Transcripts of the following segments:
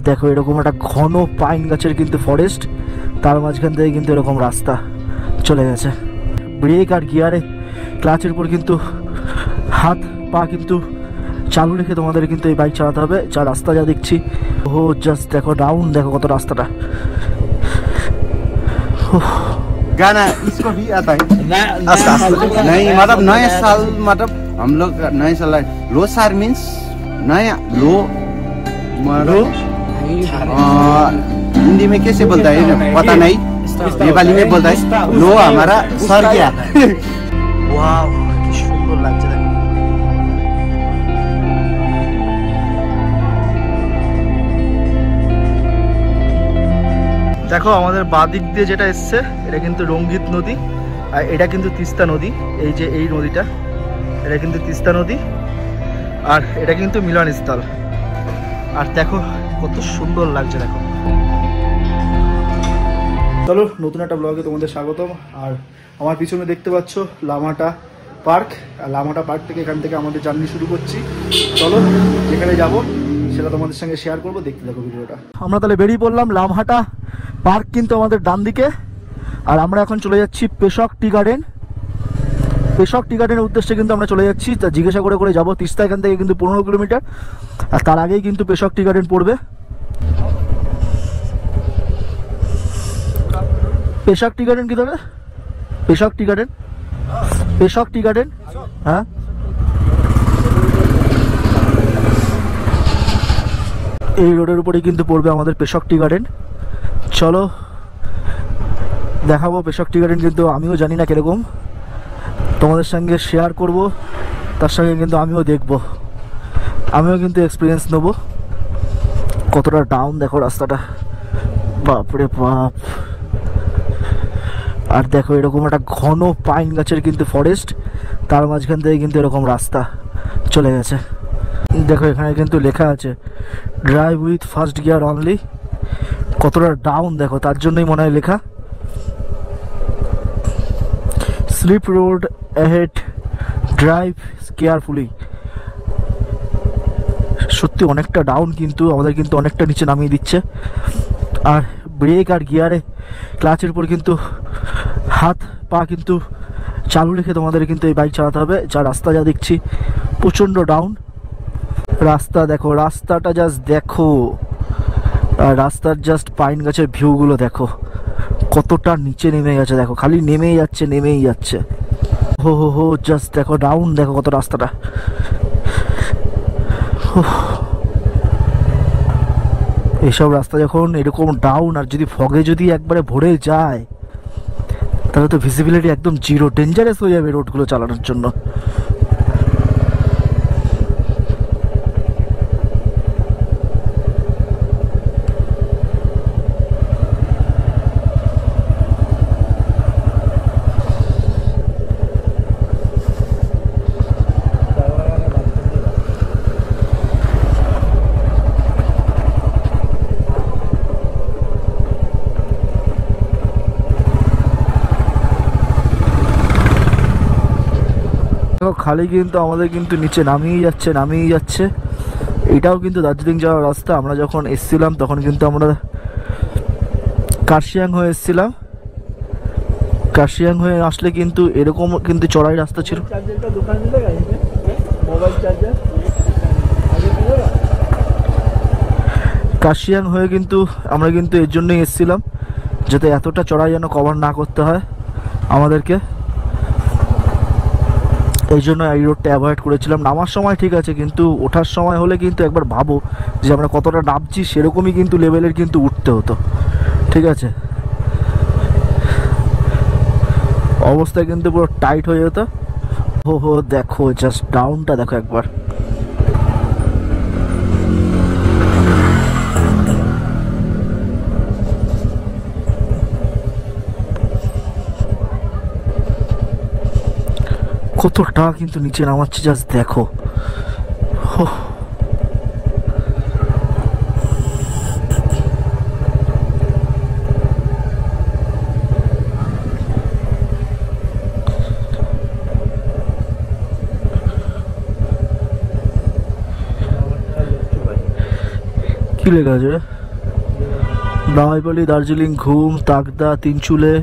দেখো এরকম একটা ঘন পাইন গাছের কিন্তু ফরেস্ট, তার মাঝখান থেকে কিন্তু এরকম রাস্তা চলে গেছে। ব্রেক আর গিয়ারে ক্লাচের উপর কিন্তু হাত পা কিন্তু চালু রেখে তোমাদের কিন্তু এই বাইক চালাতে হবে। যা রাস্তা যা দেখছি, ও জাস্ট দেখো ডাউন, দেখো কত রাস্তাটা। गाना इसको भी आता है नहीं, मतलब नए साल, मतलब हम लोग नए साल लो सार मीन्स नया लो, मतलब हिंदी में कैसे बोलता है पता नहीं, नेपाली में बोलता है लो हमारा सर गया। वाव কি সুন্দর লাগছে দেখো। দেখো আমাদের বাঁ দিক দিয়ে যেটা এসছে এটা কিন্তু রঙ্গিত নদী, আর এটা কিন্তু তিস্তা নদী। এই যে এই নদীটা, এটা কিন্তু তিস্তা নদী, আর এটা কিন্তু মিলনস্থল। আর দেখো কত সুন্দর লাগছে দেখো। চলো নতুন একটা ব্লগে তোমাদের স্বাগতম। আর আমার পিছনে দেখতে পাচ্ছ লামাটা পার্ক, আর লামাটা পার্ক থেকে এখান থেকে আমাদের জার্নি শুরু করছি। চলো যেখানে যাব সেটা তোমাদের সঙ্গে শেয়ার করবো, দেখতে থাকো ভিডিওটা। আমরা তাহলে বেরিয়ে পড়লাম। লামহাটা পার্ক কিন্তু আমাদের ডান দিকে, আর আমরা এখন চলে যাচ্ছি পেশক টি গার্ডেন। পেশক টি গার্ডেনের উদ্দেশ্যে কিন্তু আমরা চলে যাচ্ছি, তা জিজ্ঞাসা করে করে যাবো। তিস্তা এখান থেকে কিন্তু 15 কিলোমিটার, আর তার আগেই কিন্তু পেশক টি গার্ডেন পড়বে। পেশক টি গার্ডেন কি ধরে? পেশক টি গার্ডেন, পেশক টি গার্ডেন, হ্যাঁ এই রোডের উপরেই কিন্তু পড়বে আমাদের পেশক টি গার্ডেন। চলো দেখাবো পেশক টি গার্ডেন, কিন্তু আমিও জানি না কিরকম, তোমাদের সঙ্গে শেয়ার করব, তার সঙ্গে কিন্তু আমিও দেখব, আমিও কিন্তু এক্সপিরিয়েন্স নেব। কতটা ডাউন দেখো রাস্তাটা, বাপরে বাপ। আর দেখো এরকম একটা ঘন পাইন গাছের কিন্তু ফরেস্ট, তার মাঝখান থেকে কিন্তু এরকম রাস্তা চলে গেছে। দেখো এখানে কিন্তু লেখা আছে drive with first gear only. কতটা ডাউন দেখো, তার জন্যই মনে হয় লেখা। Slip road ahead, drive carefully. সত্যি অনেকটা ডাউন, কিন্তু আমাদের কিন্তু অনেকটা নিচে নামিয়ে দিচ্ছে। আর ব্রেক আর গিয়ারে ক্লাচের উপর কিন্তু হাত পা কিন্তু চালু রেখে তোমাদের কিন্তু এই বাইক চালাতে হবে। যা রাস্তা যা দেখছি প্রচণ্ড ডাউন রাস্তা। দেখো রাস্তাটা জাস্ট দেখো, আর রাস্তার জাস্ট পাইন গাছের ভিউগুলো দেখো কতটা নিচে নেমে গেছে। দেখো খালি নেমেই যাচ্ছে নেমেই যাচ্ছে, হো হো হো জাস্ট দেখো ডাউন, দেখো কত রাস্তাটা। এইসব রাস্তা যখন এরকম ডাউন, আর যদি ফগে যদি একবারে ভরে যায়, তাহলে তো ভিজিবিলিটি একদম জিরো, ডেঞ্জারাস হয়ে যাবে রোডগুলো চালানোর জন্য। খালি কিন্তু আমাদের কিন্তু নিচে নামিয়ে যাচ্ছে নামিয়ে যাচ্ছে। এটাও কিন্তু দার্জিলিং যাওয়ার রাস্তা। আমরা যখন এসছিলাম তখন কিন্তু আমরা কার্শিয়াং হয়ে এসছিলাম। কার্শিয়াং হয়ে আসলে কিন্তু এরকম কিন্তু চড়াই রাস্তা ছিল। কার্শিয়াং হয়ে কিন্তু আমরা কিন্তু এর জন্যই এসছিলাম, যাতে এতটা চড়াই যেন কভার না করতে হয় আমাদেরকে। এই জন্য এই রোডটা অ্যাভয়েড করেছিলাম। নামার সময় ঠিক আছে, কিন্তু ওঠার সময় হলে কিন্তু একবার ভাবো যে আমরা কতটা নামছি, সেরকমই কিন্তু লেভেলের কিন্তু উঠতে হতো। ঠিক আছে, অবস্থা কিন্তু পুরো টাইট হয়ে যেত। হো হো দেখো জাস্ট ডাউনটা দেখো একবার। কতটা কিন্তু নিচে নামাচ্ছে জাস্ট দেখো। কি লেখা আছে? নয়াপল্লী, দার্জিলিং, ঘুম, তাকদা, তিনচুলে।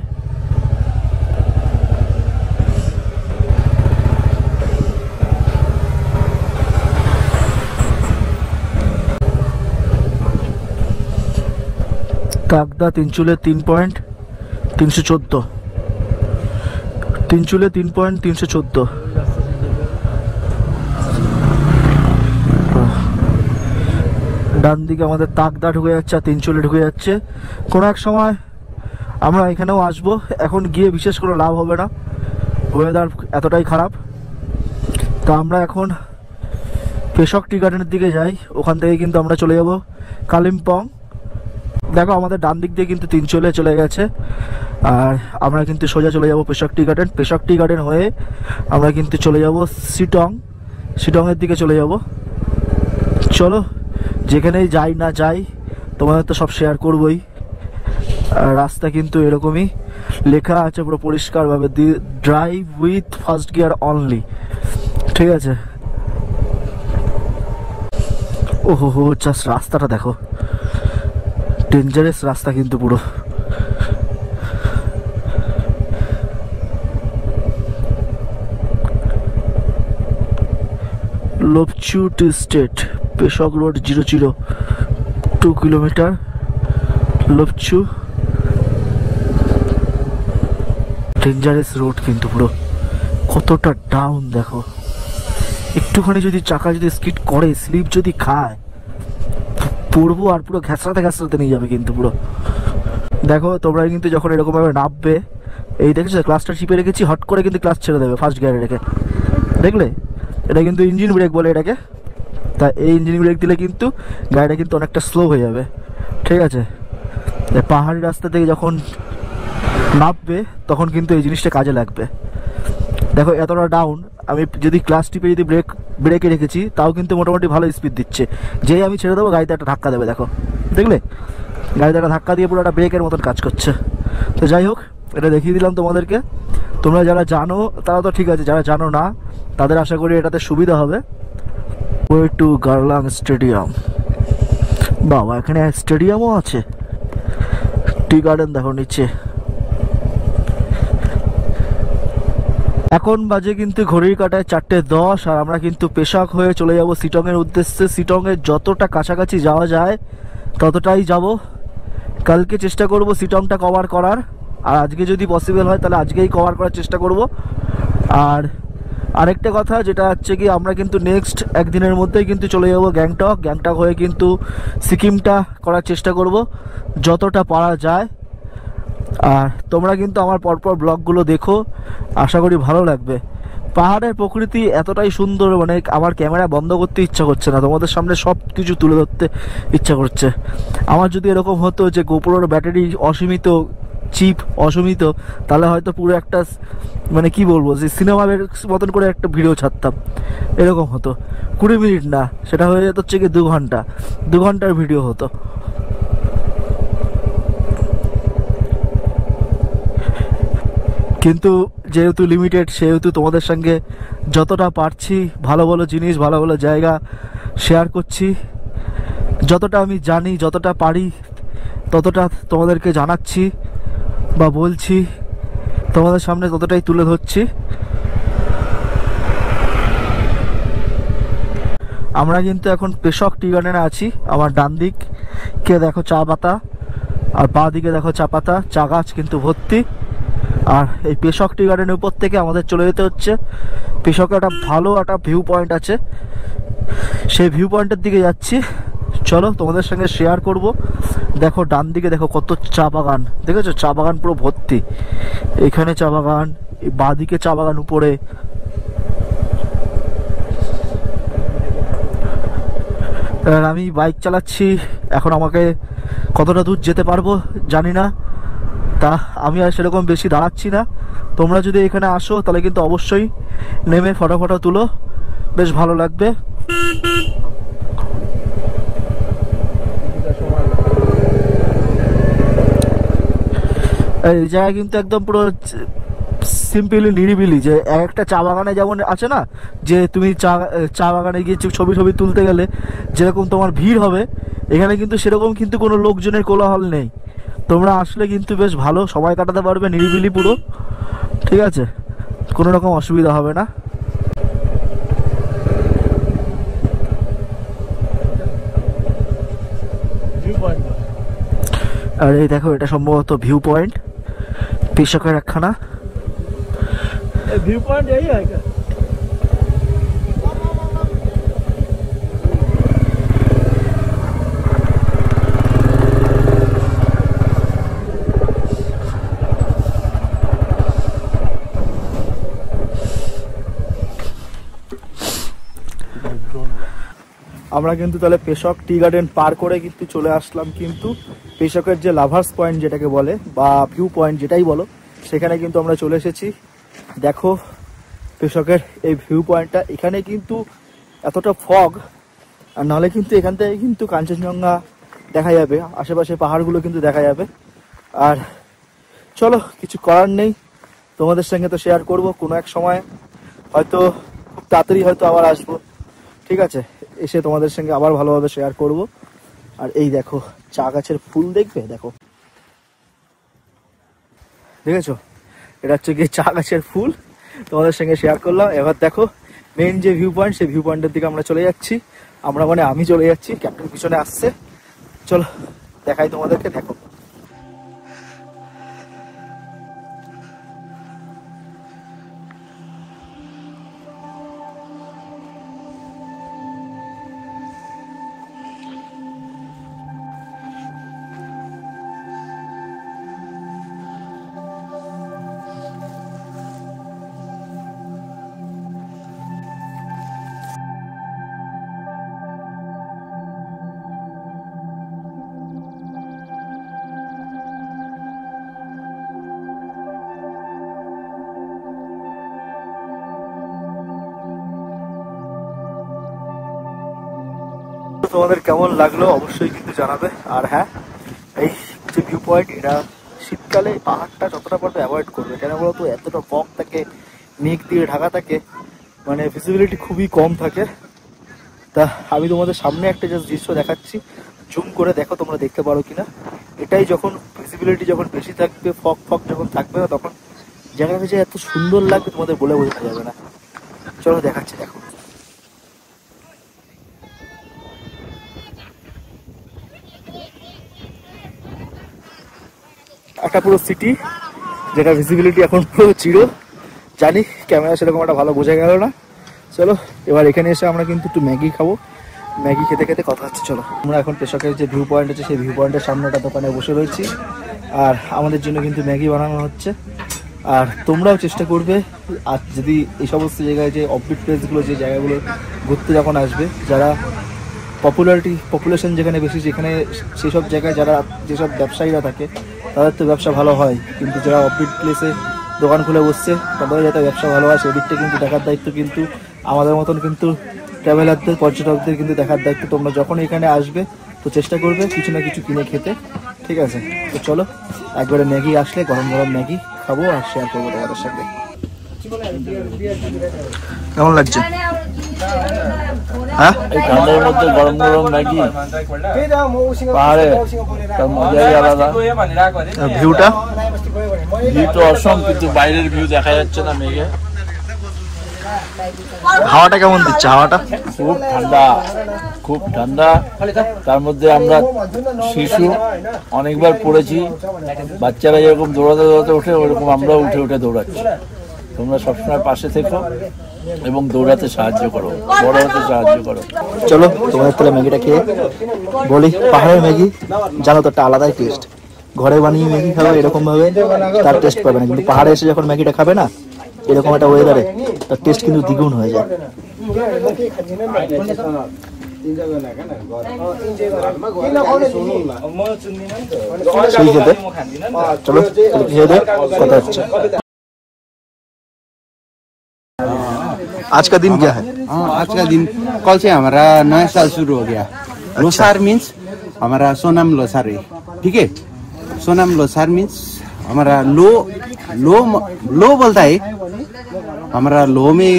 তাকদা, তিনচুলে 3.314, তিনচুলে 3.314। ডান দিকে আমাদের তাকদা ঢুকে যাচ্ছে আর তিনচুলে ঢুকে যাচ্ছে। কোনো এক সময় আমরা এখানেও আসবো, এখন গিয়ে বিশেষ কোনো লাভ হবে না, ওয়েদার এতটাই খারাপ। তো আমরা এখন পেশক টি গার্ডেনের দিকে যাই, ওখান থেকে কিন্তু আমরা চলে যাব কালিম্পং। দেখো আমাদের ডান দিক দিয়ে কিন্তু তিনচুলে চলে গেছে, আর আমরা কিন্তু সোজা চলে যাব পেশক টি গার্ডেন। পেশক টি গার্ডেন হয়ে আমরা কিন্তু চলে যাব শিটংয়ের দিকে চলে যাব। চলো, যেখানেই যাই না যাই তোমাদের তো সব শেয়ার করবই। রাস্তা কিন্তু এরকমই লেখা আছে পুরো পরিষ্কারভাবে, drive with first gear only, ঠিক আছে? ওহো, জাস্ট রাস্তাটা দেখো, ডেঞ্জারাস রাস্তা কিন্তু পুরো। লোপচু টু স্টেট, পেশক road 002 kilometre, Lopchu. Dangerous road কিন্তু পুরো, কতটা ডাউন দেখো। একটুখানি যদি চাকা যদি স্কিড করে, স্লিপ যদি খায়, পড়বো আর পুরো ঘ্যাঁচড়াতে ঘ্যাঁচড়াতে নিয়ে যাবে কিন্তু পুরো। দেখো তোমরা কিন্তু যখন এরকম ভাবে নামবে, এই দেখেছো ক্লাসটা চিপে রেখেছি, হট করে কিন্তু ক্লাস ছেড়ে দেবে ফার্স্ট গিয়ারে রেখে, দেখলে? এটা কিন্তু ইঞ্জিন ব্রেক বলে এটাকে। তা এই ইঞ্জিন ব্রেক দিলে কিন্তু গাড়িটা কিন্তু অনেকটা স্লো হয়ে যাবে, ঠিক আছে? পাহাড়ি রাস্তা থেকে যখন নামবে তখন কিন্তু এই জিনিসটা কাজে লাগবে। দেখো এতটা ডাউন, আমি যদি ক্লাস টিপে যদি ব্রেকে রেখেছি, তাও কিন্তু মোটামুটি ভালো স্পিড দিচ্ছে। যেই আমি ছেড়ে দেবো গাড়িতে একটা ধাক্কা দেবে, দেখো, দেখলে? গাড়িতে একটা ধাক্কা দিয়ে পুরো একটা ব্রেকের মতন কাজ করছে। তো যাই হোক, এটা দেখিয়ে দিলাম তোমাদেরকে। তোমরা যারা জানো তারা তো ঠিক আছে, যারা জানো না তাদের আশা করি এটাতে সুবিধা হবে। ওয়ে টু গার্লাং স্টেডিয়াম। বাবা, এখানে স্টেডিয়ামও আছে। টি গার্ডেন দেখো নিচে। এখন বাজে কিন্তু ঘড়ির কাঁটায় 4:10, আর আমরা কিন্তু পেশক হয়ে চলে যাব শিটংয়ের উদ্দেশ্যে। শিটংয়ের যতটা কাছাকাছি যাওয়া যায় ততটাই যাব। কালকে চেষ্টা করব শিটংটা কভার করার, আর আজকে যদি পসিবল হয় তাহলে আজকেই কভার করার চেষ্টা করব। আর আরেকটা কথা যেটা হচ্ছে কি, আমরা কিন্তু নেক্সট একদিনের মধ্যেই কিন্তু চলে যাব গ্যাংটক হয়ে কিন্তু সিকিমটা করার চেষ্টা করব যতটা পারা যায়। আর তোমরা কিন্তু আমার পরপর ব্লগগুলো দেখো, আশা করি ভালো লাগবে। পাহাড়ের প্রকৃতি এতটাই সুন্দর, মানে আমার ক্যামেরা বন্ধ করতে ইচ্ছা করছে না, তোমাদের সামনে সব কিছু তুলে ধরতে ইচ্ছা করছে। আমার যদি এরকম হতো যে গোপ্রোর ব্যাটারি অসীমিত, চিপ অসীমিত, তাহলে হয়তো পুরো একটা মানে কি বলবো, যে সিনেমার মতন করে একটা ভিডিও ছাড়তাম। এরকম হতো 20 মিনিট না, সেটা হয়ে যেত হচ্ছে কি 2 ঘন্টার ভিডিও হতো। কিন্তু যেহেতু লিমিটেড, সেহেতু তোমাদের সঙ্গে যতটা পারছি ভালো ভালো জিনিস, ভালো ভালো জায়গা শেয়ার করছি। যতটা আমি জানি, যতটা পারি ততটা তোমাদেরকে জানাচ্ছি বা বলছি, তোমাদের সামনে ততটাই তুলে ধরছি। আমরা কিন্তু এখন পেশক টি গার্ডেনে আছি। আমার ডান দিকে দেখো চা পাতা, আর বাঁ দিকে দেখো চা পাতা, চা গাছ কিন্তু ভর্তি। আর এই পেশক টি গার্ডেনের উপর থেকে আমাদের চলে যেতে হচ্ছে পেশকে। একটা ভালো একটা ভিউ পয়েন্ট আছে, সেই ভিউ পয়েন্টের দিকে যাচ্ছি। চলো তোমাদের সঙ্গে শেয়ার করব। দেখো ডান দিকে দেখো কত চা বাগান, দেখেছো? চা বাগান পুরো ভর্তি, এখানে চা বাগান, বাঁ দিকে চা বাগান উপরে। আমি বাইক চালাচ্ছি, এখন আমাকে কতটা দূর যেতে পারবো জানি না, তা আমি আর সেরকম বেশি দাঁড়াচ্ছি না। তোমরা যদি এখানে আসো তাহলে কিন্তু অবশ্যই নেমে ফটো তুলো, বেশ ভালো লাগবে। এই জায়গা কিন্তু একদম পুরো সিম্পলি নিরিবিলি, যে একটা চা বাগানে যেমন আছে না, যে তুমি চা বাগানে গিয়ে ছবি তুলতে গেলে যেরকম তোমার ভিড় হবে, এখানে কিন্তু সেরকম কিন্তু কোনো লোকজনের কোলাহল নেই। তোমরা আসলে কিন্তু বেশ ভালো সময় কাটাতে পারবে, নিরিবিলি পুরো, ঠিক আছে, কোনো রকম অসুবিধা হবে না। আর এই দেখো, এটা সম্ভবত ভিউ পয়েন্ট, পেশকের একখানা ভিউ পয়েন্ট। এই আমরা কিন্তু তাহলে পেশক টি গার্ডেন পার করে কিন্তু চলে আসলাম কিন্তু পেশকের যে লাভার্স পয়েন্ট যেটাকে বলে, বা ভিউ পয়েন্ট যেটাই বলো, সেখানে কিন্তু আমরা চলে এসেছি। দেখো পেশকের এই ভিউ পয়েন্টটা, এখানে কিন্তু এতটা ফগ, আর নাহলে কিন্তু এখান থেকে কিন্তু কাঞ্চনজঙ্ঘা দেখা যাবে, আশেপাশে পাহাড়গুলো কিন্তু দেখা যাবে। আর চলো, কিছু করার নেই, তোমাদের সঙ্গে তো শেয়ার করব কোনো এক সময়, হয়তো খুব তাড়াতাড়ি হয়তো আবার আসবো, ঠিক আছে, এসে তোমাদের সঙ্গে আবার ভালোভাবে শেয়ার করব। আর এই দেখো চা গাছের ফুল, দেখবে, দেখো, দেখেছো, এটা হচ্ছে গিয়ে চা গাছের ফুল, তোমাদের সঙ্গে শেয়ার করলাম। এবার দেখো মেইন যে ভিউ পয়েন্ট, সেই ভিউ পয়েন্টের দিকে আমরা চলে যাচ্ছি। আমরা মানে আমি চলে যাচ্ছি, ক্যাপ্টেন পিছনে আসছে। চলো দেখাই তোমাদেরকে, দেখো। তোমাদের কেমন লাগলো অবশ্যই কিন্তু জানাবে। আর হ্যাঁ, এই যে ভিউ পয়েন্ট, এটা শীতকালে পাহাড়টা যতটা পারবে অ্যাভয়েড করবে, কেন বলতো এতটা ফগ থাকে, মেঘ দিয়ে ঢাকা থাকে, মানে ভিজিবিলিটি খুবই কম থাকে। তা আমি তোমাদের সামনে একটা জাস্ট দৃশ্য দেখাচ্ছি, জুম করে দেখো তোমরা দেখতে পারো কিনা। এটাই যখন ভিজিবিলিটি যখন বেশি থাকবে, ফগ যখন থাকবে না, তখন জায়গাটা যে এত সুন্দর লাগবে তোমাদের বলে বোঝানো যাবে না। চলো দেখাচ্ছি, দেখো। একটা পুরো সিটি, যেটা ভিজিবিলিটি এখন পুরো চিরো, জানি ক্যামেরা সেরকম একটা ভালো বোঝা গেল না। চলো এবার এখানে এসে আমরা কিন্তু একটু ম্যাগি খাবো, ম্যাগি খেতে খেতে কথা হচ্ছে। চলো, আমরা এখন পেশকের যে ভিউ পয়েন্ট আছে, সেই ভিউ পয়েন্টের সামনে একটা দোকানে বসে রয়েছি, আর আমাদের জন্য কিন্তু ম্যাগি বানানো হচ্ছে। আর তোমরাও চেষ্টা করবে, আর যদি এই সমস্ত জায়গায় যে অফবিট প্লেসগুলো, যে জায়গাগুলো ঘুরতে যখন আসবে, যারা পপুলেশন যেখানে বেশি, যেখানে সেই সব জায়গায় যারা যেসব ব্যবসায়ীরা থাকে, তাদের তো ব্যবসা ভালো হয়, কিন্তু যারা অফবিট প্লেসে দোকান খুলে বসছে, তাদের যাতে ব্যবসা ভালো হয় সেদিকটা কিন্তু দেখার দায়িত্ব কিন্তু আমাদের মতন কিন্তু ট্রাভেলারদের, পর্যটকদের কিন্তু দেখার দায়িত্ব। তোমরা যখন এখানে আসবে তো চেষ্টা করবে কিছু না কিছু কিনে খেতে, ঠিক আছে? তো চলো, একবারে ম্যাগি আসলে গরম গরম ম্যাগি খাবো আর শেয়ার করবো তোমাদের সাথে। কেমন লাগছে? হ্যাঁ, এই ঠান্ডার মধ্যে গরম গরম ম্যাগি পাহাড়ে, তার মজাই আলাদা। ভিউটা তো অসম, কিন্তু বাইরের ভিউ দেখা যাচ্ছে না মেঘে। হাওয়াটা কেমন দিচ্ছে? হাওয়াটা খুব ঠান্ডা, খুব ঠান্ডা। তার মধ্যে আমরা শিশু অনেকবার পড়েছি, বাচ্চারা যেরকম দৌড়াতে দৌড়াতে ওঠে, ওরকম আমরাও উঠে উঠে দৌড়াচ্ছি। তোমরা সবসময় পাশে থেকো এবং দৌড়াতে সাহায্য করো, বড় হতে সাহায্য করো। চলো তোমাদের তাহলে ম্যাগিটা খেয়ে বলি। পাহাড়ের ম্যাগি জানো তো একটা আলাদাই টেস্ট, ঘরে বানিয়ে ম্যাগি খাবে এরকম ভাবে তার টেস্ট পাবে না, কিন্তু পাহাড়ে এসে যখন ম্যাগিটা খাবে না এরকম একটা ওয়েদারে, তার টেস্ট কিন্তু দ্বিগুণ হয়ে যায়। সেই খেতে চলো খেয়ে দে, কথা হচ্ছে। आज का दिन क्या है? आज का दिन कल से हमारा नया साल शुरू हो गया। लोसार मीन्स हमारा सोनम लोसार है, ठीक है? सोनम लोसार मीन्स हमारा लो लो बोलता है, हमारा लो में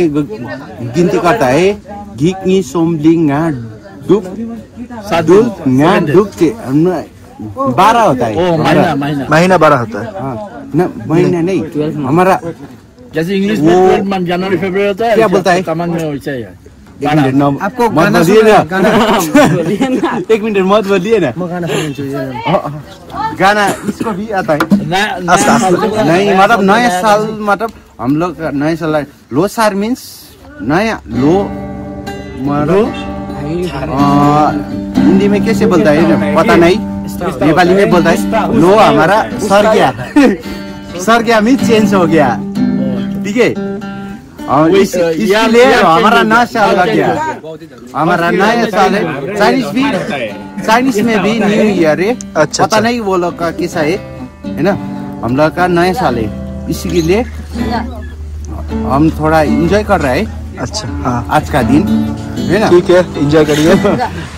गिनती करता है घिकनी सोमलिंग दुख के 12 होता है। महीना 12 होता है। हाँ, न महीना नहीं, हमारा जैसे इंग्लिश में 12 मंथ जनवरी फरवरी होता है, क्या बोलता है? तमांग में वैसा ही है। आपको मत बोलिए ना, एक मिनट मत बोलिए ना। गाना इसको भी आता है। नहीं मतलब नए साल, मतलब हम लोग नए साल लो सार मीन्स नया लो हिंदी में कैसे बोलता है पता नहीं, नेपाली में बोलता है लो हमारा सर गया मीन्स चेंज हो गया, ठीक है। इसलिए हमारा नया साल लग गया, हमारा नया साल है। चाइनीज में भी न्यू ईयर है। अच्छा, पता नहीं वो लोग का कैसा है ना। हम लोग का नया साल है, इसलिए हम थोड़ा एंजॉय कर रहे हैं। अच्छा, हाँ, आज का दिन है ना। ठीक है, एंजॉय करिए।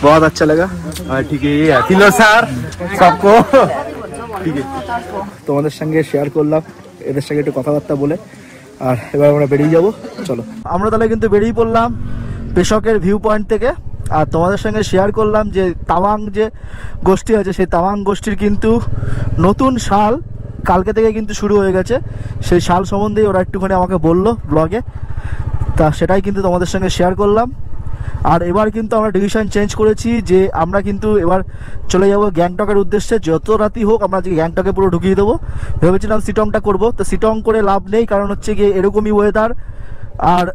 बहुत अच्छा लगा। ঠিক আছে তিলো স্যার সবকো ঠিক আছে, তোমাদের সঙ্গে শেয়ার করলাম, এদের সঙ্গে একটু কথাবার্তা বলে, আর এবার আমরা বেরিয়ে যাব। চলো, আমরা তাহলে কিন্তু বেরিয়ে পড়লাম পেশকের ভিউ পয়েন্ট থেকে। আর তোমাদের সঙ্গে শেয়ার করলাম যে তাওয়াং যে গোষ্ঠী আছে, সেই তাওয়াং গোষ্ঠীর কিন্তু নতুন সাল কালকে থেকে কিন্তু শুরু হয়ে গেছে। সেই সাল সম্বন্ধেই ওরা একটুখানি আমাকে বললো ব্লগে, তা সেটাই কিন্তু তোমাদের সঙ্গে শেয়ার করলাম। আর এবার কিন্তু আমরা ডিসিশন চেঞ্জ করেছি যে আমরা কিন্তু এবার চলে যাব গ্যাংটকের উদ্দেশ্যে। যত রাতই হোক আমরা আজকে গ্যাংটকে পুরো ঢুকিয়ে দেবো। ভেবেছিলাম সিটংটা করব, তো সিটং করে লাভ নেই, কারণ হচ্ছে গিয়ে এরকমই ওয়েদার। আর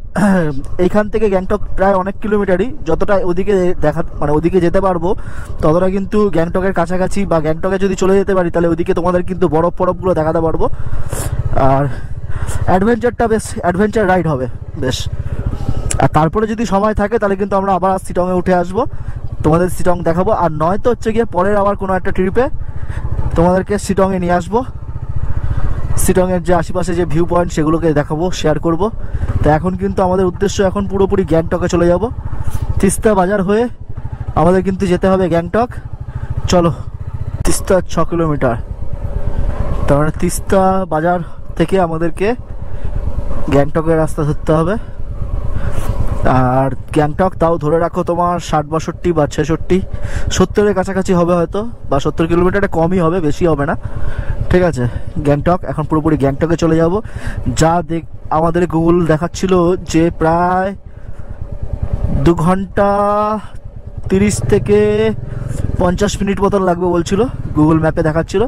এইখান থেকে গ্যাংটক প্রায় অনেক কিলোমিটারই, যতটা ওদিকে মানে ওদিকে যেতে পারবো ততটা কিন্তু গ্যাংটকের কাছাকাছি, বা গ্যাংটকে যদি চলে যেতে পারি তাহলে ওদিকে তোমাদের কিন্তু বরফগুলো দেখাতে পারবো। আর অ্যাডভেঞ্চারটা বেশ অ্যাডভেঞ্চার রাইড হবে বেশ। আর তারপরে যদি সময় থাকে তাহলে কিন্তু আমরা আবার সিটংয়ে উঠে আসবো, তোমাদের সিটং দেখাবো। আর নয়তো হচ্ছে গিয়ে পরের আবার কোনো একটা ট্রিপে তোমাদেরকে সিটংয়ে নিয়ে আসবো, সিটংয়ের যে আশেপাশে যে ভিউ পয়েন্ট সেগুলোকে দেখাবো, শেয়ার করব। তো এখন কিন্তু আমাদের উদ্দেশ্য এখন পুরোপুরি গ্যাংটকে চলে যাব। তিস্তা বাজার হয়ে আমাদের কিন্তু যেতে হবে গ্যাংটক। চলো, তিস্তা 6 কিলোমিটার, তার মানে তিস্তা বাজার থেকে আমাদেরকে গ্যাংটকের রাস্তা ধরতে হবে। আর গ্যাংটক তাও ধরে রাখো তোমার 60-62 বা 66-70-এর কাছাকাছি হবে হয়তো, বা 70 কিলোমিটারে কমই হবে, বেশি হবে না, ঠিক আছে। গ্যাংটক এখন পুরোপুরি গ্যাংটকে চলে যাব। যা আমাদের গুগল দেখাচ্ছিল যে প্রায় 2 ঘন্টা 30 থেকে 50 মিনিট মতন লাগবে বলছিল, গুগল ম্যাপে দেখাচ্ছিল।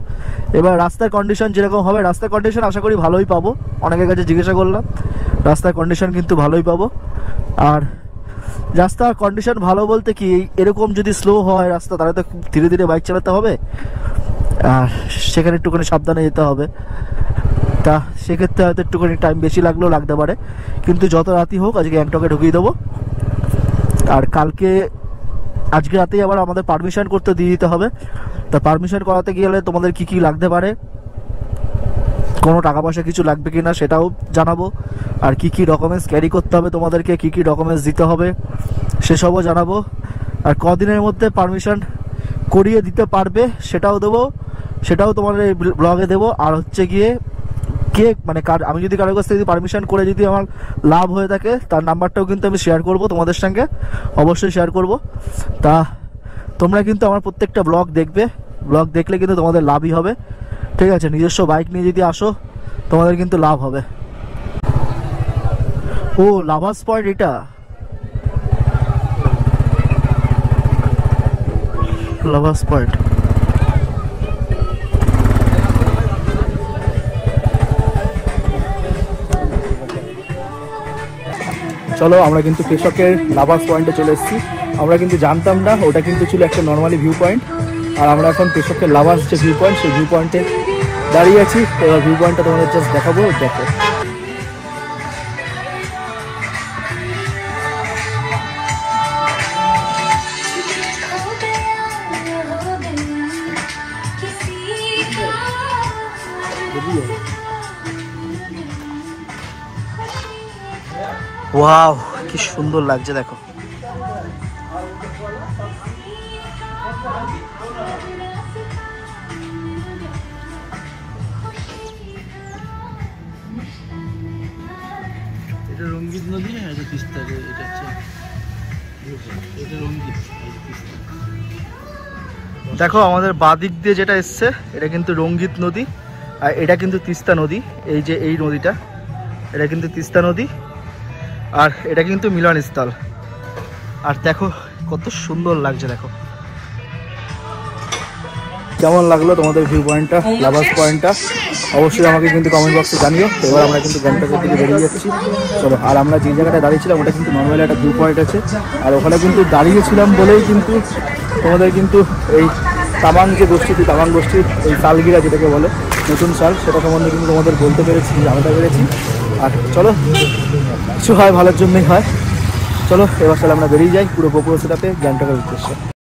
এবার রাস্তার কন্ডিশন যেরকম হবে, রাস্তার কন্ডিশন আশা করি ভালোই পাবো। অনেকের কাছে জিজ্ঞাসা করলাম, রাস্তার কন্ডিশন কিন্তু ভালোই পাবো। আর রাস্তার কন্ডিশন ভালো বলতে কি, এরকম যদি স্লো হয় রাস্তা তাহলে তো ধীরে ধীরে বাইক চালাতে হবে, আর সেখানে একটুখানি সাবধানে যেতে হবে। তা সেক্ষেত্রে হয়তো একটুখানি টাইম বেশি লাগলেও লাগতে পারে, কিন্তু যত রাতই হোক আজকে গ্যাংটকে ঢুকিয়ে দেবো। আর আজকে রাতেই আবার আমাদের পারমিশন করতে দিয়ে দিতে হবে। তা পারমিশন করাতে গেলে তোমাদের কি কি লাগতে পারে, কোনো টাকা পয়সা কিছু লাগবে কিনা সেটাও জানাবো। আর কি কি ডকুমেন্টস ক্যারি করতে হবে তোমাদেরকে, কি কি ডকুমেন্টস দিতে হবে সেসবও জানাবো। আর কদিনের মধ্যে পারমিশন করিয়ে দিতে পারবে সেটাও দেবো, সেটাও তোমাদের এই ব্লগে দেবো। আর হচ্ছে গিয়ে কে মানে আমি যদি কারোর কাছ থেকে পারমিশন করে যদি আমার লাভ হয়ে থাকে তার নাম্বারটাও কিন্তু আমি শেয়ার করব তোমাদের সঙ্গে, অবশ্যই শেয়ার করব। তা তোমরা কিন্তু আমার প্রত্যেকটা ব্লগ দেখবে, ব্লগ দেখলে কিন্তু তোমাদের লাভই হবে, ঠিক আছে। নিজস্ব বাইক নিয়ে যদি আসো তোমাদের কিন্তু লাভ হবে। ও লাভার্স পয়েন্ট, এটা লাভার্স পয়েন্ট। চলো, আমরা কিন্তু পেশকের লাভার্স পয়েন্টে চলে এসেছি। আমরা কিন্তু জানতাম না, ওটা কিন্তু ছিল একটা নর্মালি ভিউ পয়েন্ট। আর আমরা এখন পেশকের লাভার্স যে ভিউ পয়েন্ট, সেই ভিউ পয়েন্টে দাঁড়িয়ে আছি। এবার ভিউ পয়েন্টটা তোমাদের জাস্ট দেখাবো, দেখো। ওয়াও, কি সুন্দর লাগছে দেখো। নদী, এটা তিস্তা, এটা হচ্ছে এটা রঙ্গিত। দেখো আমাদের বাদিক দিয়ে যেটা এসছে এটা কিন্তু রঙ্গিত নদী, আর এটা কিন্তু তিস্তা নদী। এই যে এই নদীটা, এটা কিন্তু তিস্তা নদী, আর এটা কিন্তু মিলনস্থল। আর দেখো কত সুন্দর লাগছে, দেখো কেমন লাগলো তোমাদের ভিউ পয়েন্টটা, লাভার্স পয়েন্টটা, অবশ্যই আমাকে কিন্তু কমেন্ট বক্সে জানিও। এবার আমরা কিন্তু গ্যাংটকের দিকে বেরিয়ে যাচ্ছি, চলো। আর আমরা যে জায়গাটায় দাঁড়িয়েছিলাম ওটা কিন্তু নর্মালি একটা ভিউ পয়েন্ট আছে, আর ওখানে কিন্তু দাঁড়িয়েছিলাম বলেই কিন্তু তোমাদের কিন্তু এই তামাং যে গোষ্ঠীটি, তামাং গোষ্ঠীর এই সালগিরা যেটাকে বলে নতুন সাল, সেটা সম্বন্ধে কিন্তু তোমাদের বলতে পেরেছি, জানাতে পেরেছি। আর চলো, কিছু হয় ভালোর জন্যই হয়। চলো এবার সালে আমরা বেরিয়ে যাই পুরো বকুড়া সেটাতে গ্যাংটকের উদ্দেশ্যে।